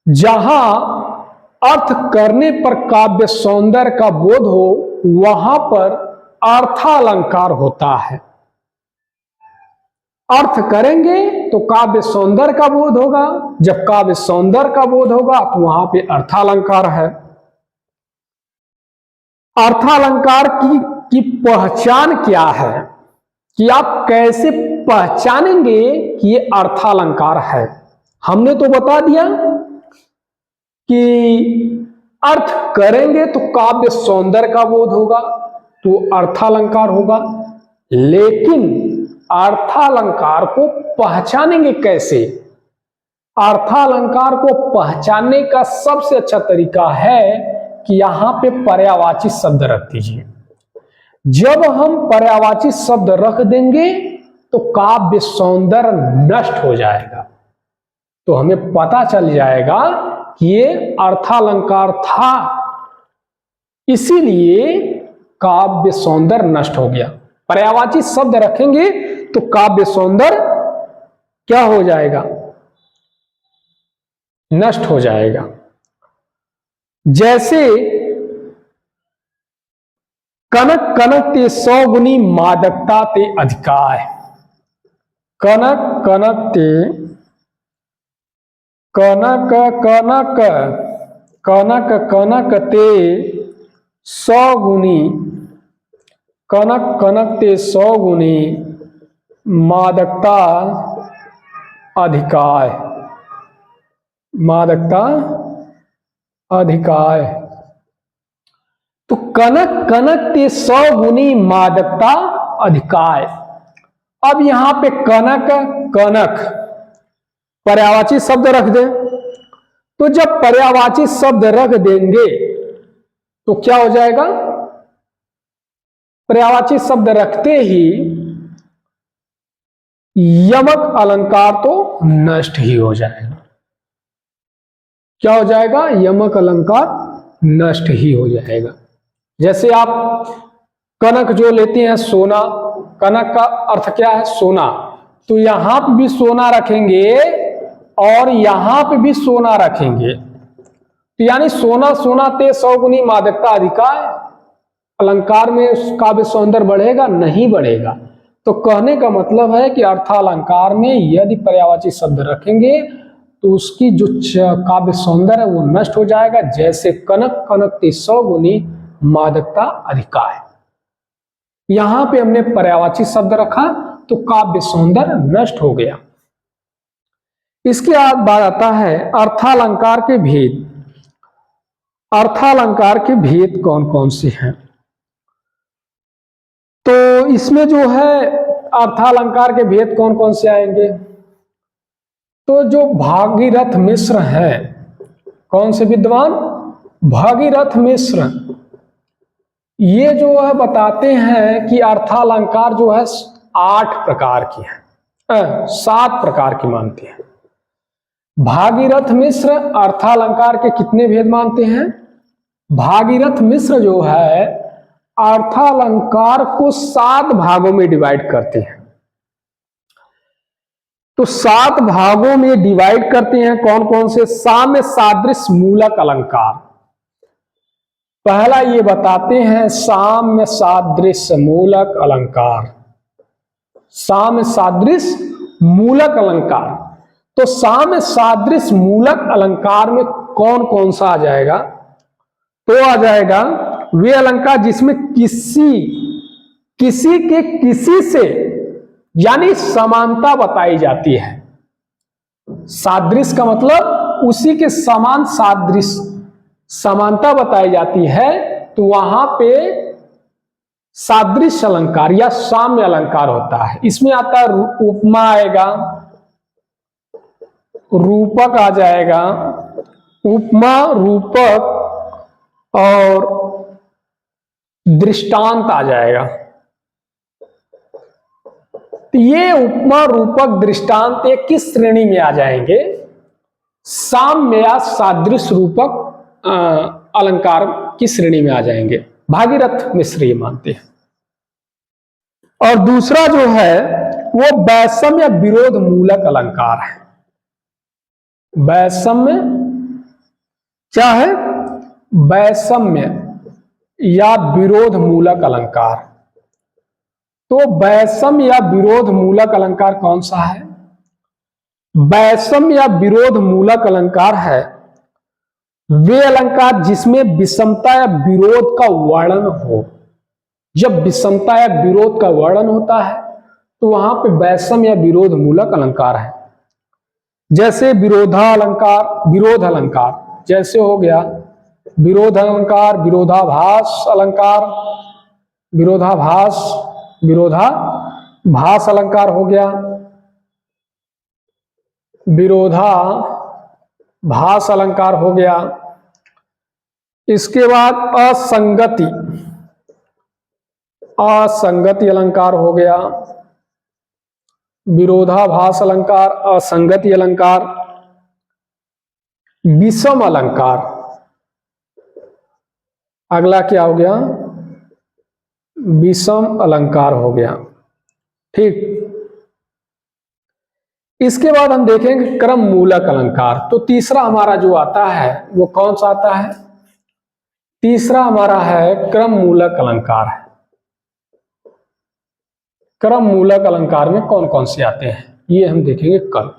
जहां अर्थ करने पर काव्य सौंदर्य का बोध हो वहां पर अर्थालंकार होता है। अर्थ करेंगे तो काव्य सौंदर्य का बोध होगा, जब काव्य सौंदर्य का बोध होगा तो वहां पे अर्थालंकार है। अर्थालंकार की पहचान क्या है, कि आप कैसे पहचानेंगे कि ये अर्थालंकार है। हमने तो बता दिया कि अर्थ करेंगे तो काव्य सौंदर्य का बोध होगा तो अर्थालंकार होगा, लेकिन अर्थालंकार को पहचानेंगे कैसे? अर्थालंकार को पहचानने का सबसे अच्छा तरीका है कि यहां पे पर्यायवाची शब्द रख दीजिए। जब हम पर्यायवाची शब्द रख देंगे तो काव्य सौंदर्य नष्ट हो जाएगा, तो हमें पता चल जाएगा कि ये अर्थालंकार था, इसीलिए काव्य सौंदर्य नष्ट हो गया। पर्यायवाची शब्द रखेंगे तो काव्य सौंदर्य क्या हो जाएगा? नष्ट हो जाएगा। जैसे कनक कनक ते 100 गुनी मादकता ते अधिकार। कनक कनक ते कनक कनक कनक कनक ते 100 गुनी, कनक कनक ते 100 गुनी मादकता अधिकार, मादकता अधिकार। तो कनक कनक ते 100 गुनी मादकता अधिकार। अब यहां पे कनक कनक पर्यायवाची शब्द रख दें, तो जब पर्यायवाची शब्द रख देंगे तो क्या हो जाएगा? पर्यायवाची शब्द रखते ही यमक अलंकार तो नष्ट ही हो जाएगा। क्या हो जाएगा? यमक अलंकार नष्ट ही हो जाएगा। जैसे आप कनक जो लेते हैं सोना, कनक का अर्थ क्या है? सोना, तो यहां पे भी सोना रखेंगे और यहां पे भी सोना रखेंगे, तो यानी सोना सोना ते 100 गुनी मादकता अधिकार। अलंकार में काव्य सौंदर्य बढ़ेगा? नहीं बढ़ेगा। तो कहने का मतलब है कि अर्थालंकार में यदि पर्यायवाची शब्द रखेंगे तो उसकी जो काव्य सौंदर्य है वो नष्ट हो जाएगा। जैसे कनक कनक ते 100 गुनी मादकता अधिकार। यहां पे हमने पर्यायवाची शब्द रखा तो काव्य सौंदर्य नष्ट हो गया। इसके बाद आता है अर्थालंकार के भेद। अर्थालंकार के भेद कौन कौन से हैं? तो इसमें जो है अर्थालंकार के भेद कौन कौन से आएंगे? तो जो भागीरथ मिश्र है, कौन से विद्वान? भागीरथ मिश्र, ये जो है बताते हैं कि अर्थालंकार जो है 8 प्रकार की है, 7 प्रकार की मानते हैं। भागीरथ मिश्र अर्थालंकार के कितने भेद मानते हैं? भागीरथ मिश्र जो है अर्थालंकार को 7 भागों में डिवाइड करते हैं। तो 7 भागों में डिवाइड करते हैं। कौन कौन से? साम्य सादृश्य मूलक अलंकार। पहला ये बताते हैं साम्य सादृश्य मूलक अलंकार। साम्य सादृश्य मूलक अलंकार, तो साम्य सादृश्य मूलक अलंकार में कौन कौन सा आ जाएगा? तो आ जाएगा वे अलंकार जिसमें किसी के किसी से यानी समानता बताई जाती है। सादृश्य का मतलब उसी के समान सादृश्य, समानता बताई जाती है, तो वहां पे सादृश्य अलंकार या साम्य अलंकार होता है। इसमें आता है उपमा आएगा, रूपक आ जाएगा, उपमा रूपक और दृष्टांत आ जाएगा। तो ये उपमा रूपक दृष्टांत ये किस श्रेणी में आ जाएंगे? साम्य या सादृश्य रूपक अलंकार की श्रेणी में आ जाएंगे। भागीरथ मिश्र ये मानते हैं। और दूसरा जो है वो वैषम्य विरोध मूलक अलंकार है। वैषम्य क्या है? वैषम्य या विरोध मूलक अलंकार। तो वैषम्य या विरोध मूलक अलंकार कौन सा है? वैषम्य या विरोध मूलक अलंकार है वे अलंकार जिसमें विषमता या विरोध का वर्णन हो। जब विषमता या विरोध का वर्णन होता है तो वहां पे वैषम्य या विरोध मूलक अलंकार है। जैसे विरोधा अलंकार, विरोध अलंकार जैसे हो गया विरोध अलंकार, विरोधाभास अलंकार, विरोधाभास अलंकार हो गया, विरोधाभास अलंकार हो गया। इसके बाद असंगति अलंकार हो गया, विरोधाभास अलंकार, असंगति अलंकार। विषम अलंकार, अगला क्या हो गया? विषम अलंकार हो गया। ठीक, इसके बाद हम देखेंगे क्रम मूलक अलंकार। तो तीसरा हमारा जो आता है वो कौन सा आता है? तीसरा हमारा है क्रम मूलक अलंकार। क्रम मूलक अलंकार में कौन कौन से आते हैं ये हम देखेंगे कल।